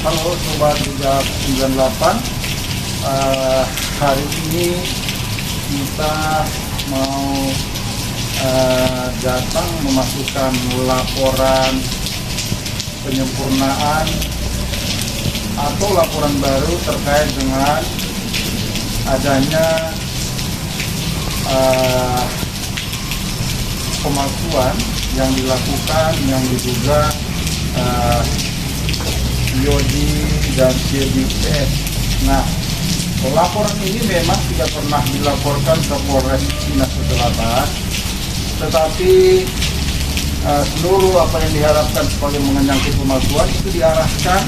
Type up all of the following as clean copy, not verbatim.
Halo Sobat Bijak 98. Hari ini kita mau datang memasukkan laporan penyempurnaan atau laporan baru terkait dengan adanya pemalsuan yang dilakukan, yang diduga Yodi dan CDPS. Nah, laporan ini memang tidak pernah dilaporkan ke Polres Cinas Selatan, tetapi seluruh apa yang diharapkan sebagai menyangkut pemalsuan itu diarahkan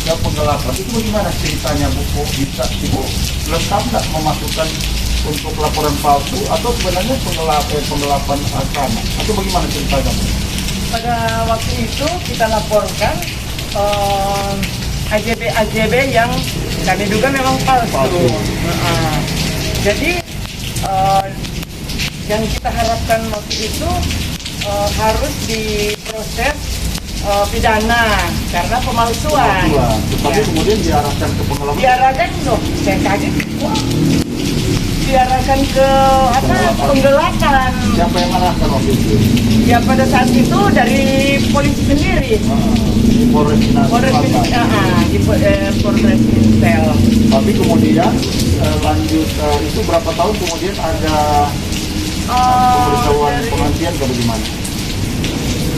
ke penggelapan. Itu bagaimana ceritanya, Bu? Bisa Ibu lengkap nggak memasukkan untuk laporan palsu atau sebenarnya penggelapan tanah? Atau bagaimana ceritanya, Bu? Pada waktu itu kita laporkan AJB yang kami duga memang palsu. Jadi yang kita harapkan waktu itu harus diproses pidana karena pemalsuan. Tetapi Ya. kemudian diarahkan ke penggelapan. Diarahkan loh, saya kaget. Diarahkan ke penggelapan. Siapa yang arahkan waktu itu? Ya pada saat itu dari polisi sendiri. Di Polres Cinas Selatan. Polres Intel. Tapi kemudian lanjut itu berapa tahun kemudian ada pemberitahuan Dari- penghentian ke bagaimana?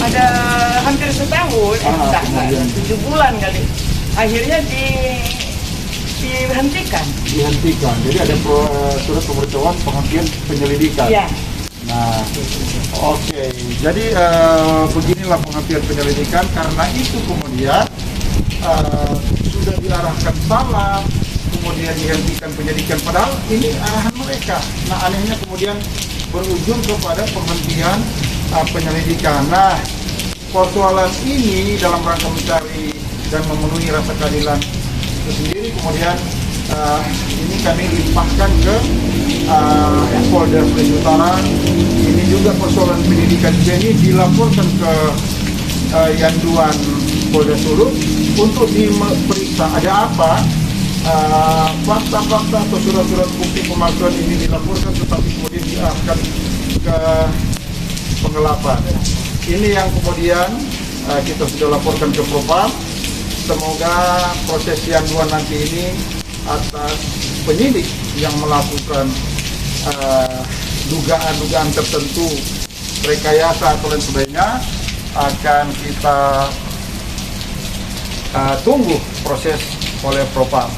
Ada hampir setahun, kemudian. 7 bulan kali. Akhirnya dihentikan. Dihentikan. Jadi ada surat pemberitahuan penghentian penyelidikan. Iya. Nah, oke. Jadi beginilah penghentian penyelidikan karena itu kemudian sudah diarahkan salah, kemudian dihentikan penyelidikan. Padahal ini arahan mereka. Nah, anehnya kemudian berujung kepada penghentian penyelidikan. Nah, persoalan ini dalam rangka mencari dan memenuhi rasa keadilan itu sendiri, kemudian ini kami limpahkan ke Polda Sulawesi Utara. Ini juga persoalan pendidikan ini dilaporkan ke Yanduan Polda Sulu untuk diperiksa ada apa fakta-fakta atau surat-surat bukti pemalsuan ini dilaporkan tetapi kemudian diarahkan ke penggelapan. Ini yang kemudian kita sudah laporkan ke Propam. Semoga proses yanduan nanti ini atas penyidik yang melakukan dugaan-dugaan tertentu, rekayasa atau lain sebagainya akan kita tunggu proses oleh Propam.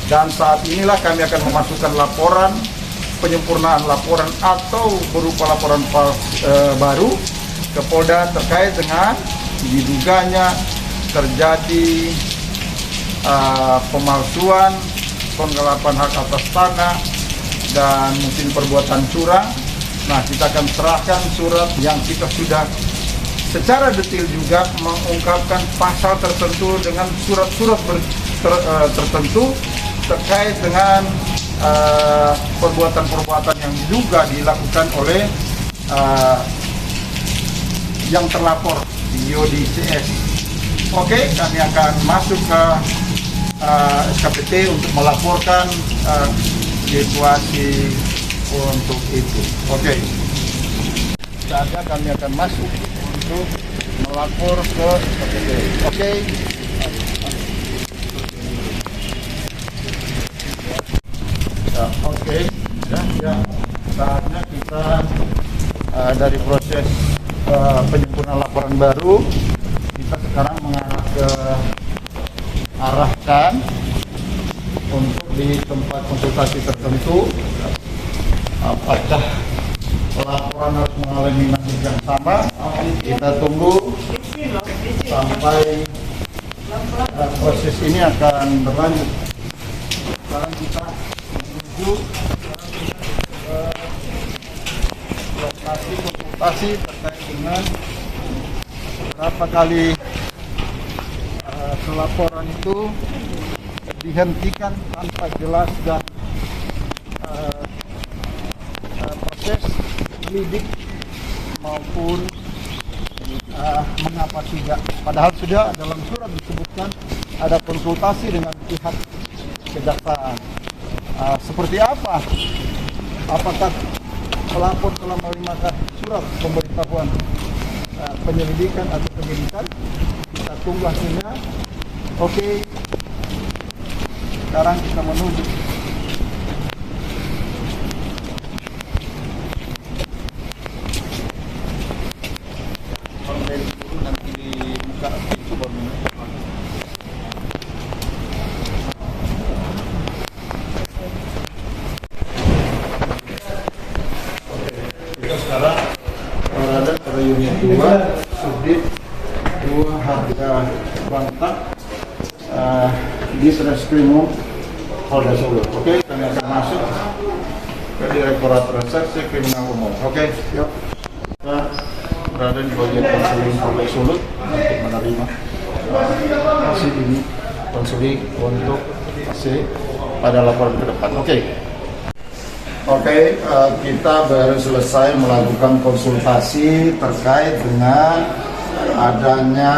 Dan saat inilah kami akan memasukkan laporan penyempurnaan laporan atau berupa laporan baru ke Polda terkait dengan diduganya terjadi pemalsuan, penggelapan hak atas tanah, dan mungkin perbuatan curang. Nah, kita akan serahkan surat yang kita sudah secara detail juga mengungkapkan pasal tertentu dengan surat-surat tertentu terkait dengan perbuatan-perbuatan yang diduga dilakukan oleh yang terlapor Yodi CS. Oke, kami akan masuk ke SKPT untuk melaporkan situasi untuk itu. Oke. Saatnya kami akan masuk untuk melapor ke SKPT. Oke. Ya, oke. Ya. Saatnya kita dari proses penyempurnaan laporan baru, kita sekarang mengarah ke arahkan untuk di tempat konsultasi tertentu. Apakah laporan harus mengalami nasib yang sama? Kita tunggu sampai proses ini akan berlanjut. Sekarang kita menuju ke lokasi konsultasi terkait dengan berapa kali laporan itu dihentikan tanpa jelas dan proses lidik maupun mengapa tidak? Padahal sudah dalam surat disebutkan ada konsultasi dengan pihak kejaksaan. Seperti apa? Apakah pelapor telah menerima surat pemberitahuan penyelidikan atau penyidikan? Kita tunggu hasilnya. Oke. Sekarang kita menunggu. Nanti dibuka pintu baru. Kita sekarang berada pada unit 2 subdit 2 harga Bantang di Treskrimum Polda Solo. Oke, kami akan masuk ke Direktorat Reserse Kriminal Umum. Oke, yuk. Kita berada di bagian konseling Polda Solo untuk menerima hasil ini konseling untuk hasil pada laporan ke depan. Oke, kita baru selesai melakukan konsultasi terkait dengan adanya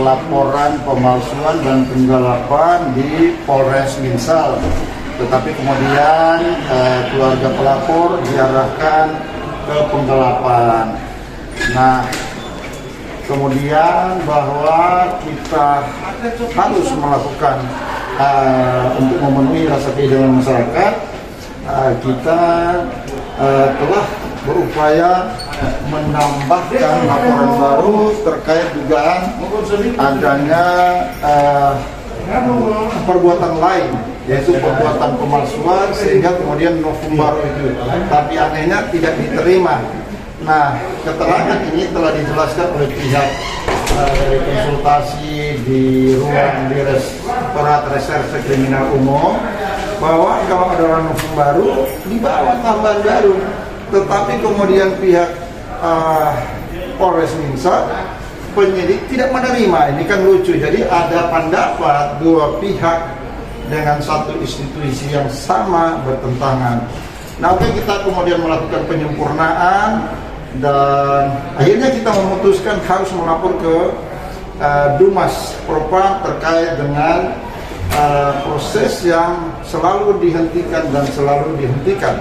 laporan pemalsuan dan penggelapan di Polres Minsal. Tetapi kemudian keluarga pelapor diarahkan ke penggelapan. Nah, kemudian bahwa kita harus melakukan untuk memenuhi rasa keadilan masyarakat, kita telah berupaya menambahkan laporan baru terkait dugaan adanya perbuatan lain, yaitu perbuatan pemalsuan, sehingga kemudian novum baru itu. Tapi anehnya tidak diterima. Nah, keterangan ini telah dijelaskan oleh pihak dari konsultasi di ruang Direktorat Reserse Kriminal Umum bahwa kalau ada novum baru dibawa tambahan baru. Tetapi kemudian pihak Polres Minsal, penyidik tidak menerima. Ini kan lucu. Jadi ada pendapat dua pihak dengan satu institusi yang sama bertentangan. Nah, kita kemudian melakukan penyempurnaan dan akhirnya kita memutuskan harus melapor ke Dumas Propam terkait dengan proses yang selalu dihentikan dan selalu dihentikan.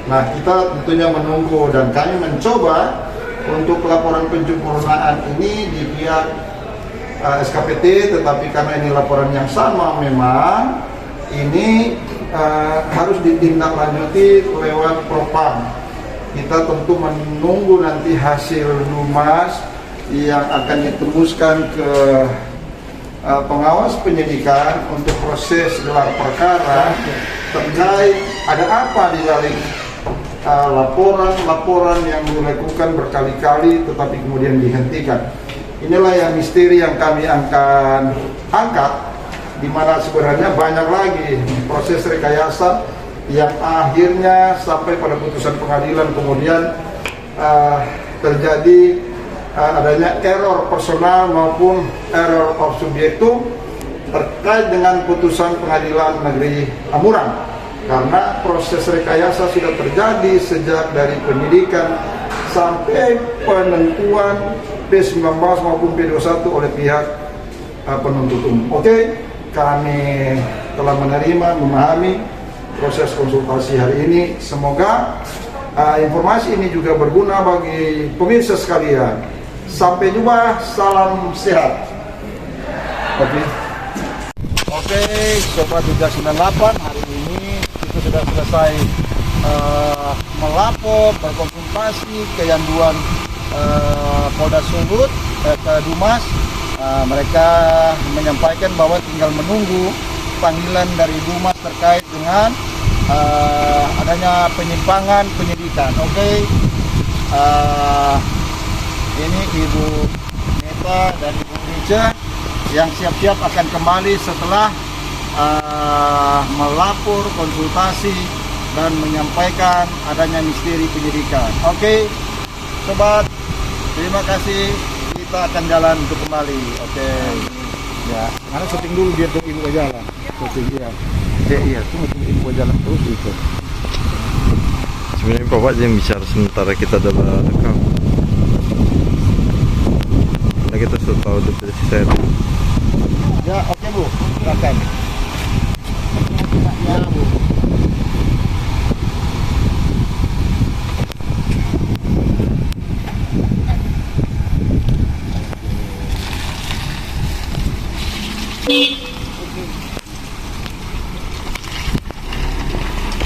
Nah, kita tentunya menunggu dan kami mencoba untuk laporan penyempurnaan ini di pihak SKPT, tetapi karena ini laporan yang sama memang ini harus ditindaklanjuti lewat Propam. Kita tentu menunggu nanti hasil Dumas yang akan ditembuskan ke pengawas penyidikan untuk proses gelar perkara terkait ada apa di balik laporan yang dilakukan berkali-kali tetapi kemudian dihentikan. Inilah yang misteri yang kami akan angkat, di mana sebenarnya banyak lagi proses rekayasa yang akhirnya sampai pada putusan pengadilan kemudian terjadi adanya error personal maupun error of subjektum terkait dengan putusan Pengadilan Negeri Amurang. Karena proses rekayasa sudah terjadi sejak dari penyidikan sampai penentuan P19 maupun P21 oleh pihak penuntut umum. Kami telah menerima, memahami proses konsultasi hari ini. Semoga informasi ini juga berguna bagi pemirsa sekalian. Sampai jumpa, salam sehat. Sobat 398, hari ini kita sudah selesai melapor, berkonsultasi ke Yanduan Polda Sulut, ke Dumas. Mereka menyampaikan bahwa tinggal menunggu panggilan dari Dumas terkait dengan adanya penyimpangan penyidikan. Ini Ibu Neta dan Ibu Rica yang siap-siap akan kembali setelah melapor, konsultasi, dan menyampaikan adanya misteri penyidikan. Sobat, terima kasih. Kita akan jalan untuk kembali. Ya, karena syuting dulu biar tuh ibu jalan. Syuting iya, tunggu ibu jalan terus itu. Sebenarnya Bapak yang bicara sementara kita adalah rekam. kita sudah tahu detail saya. Ya, oke Bu, silakan. Ya Bu. Nih.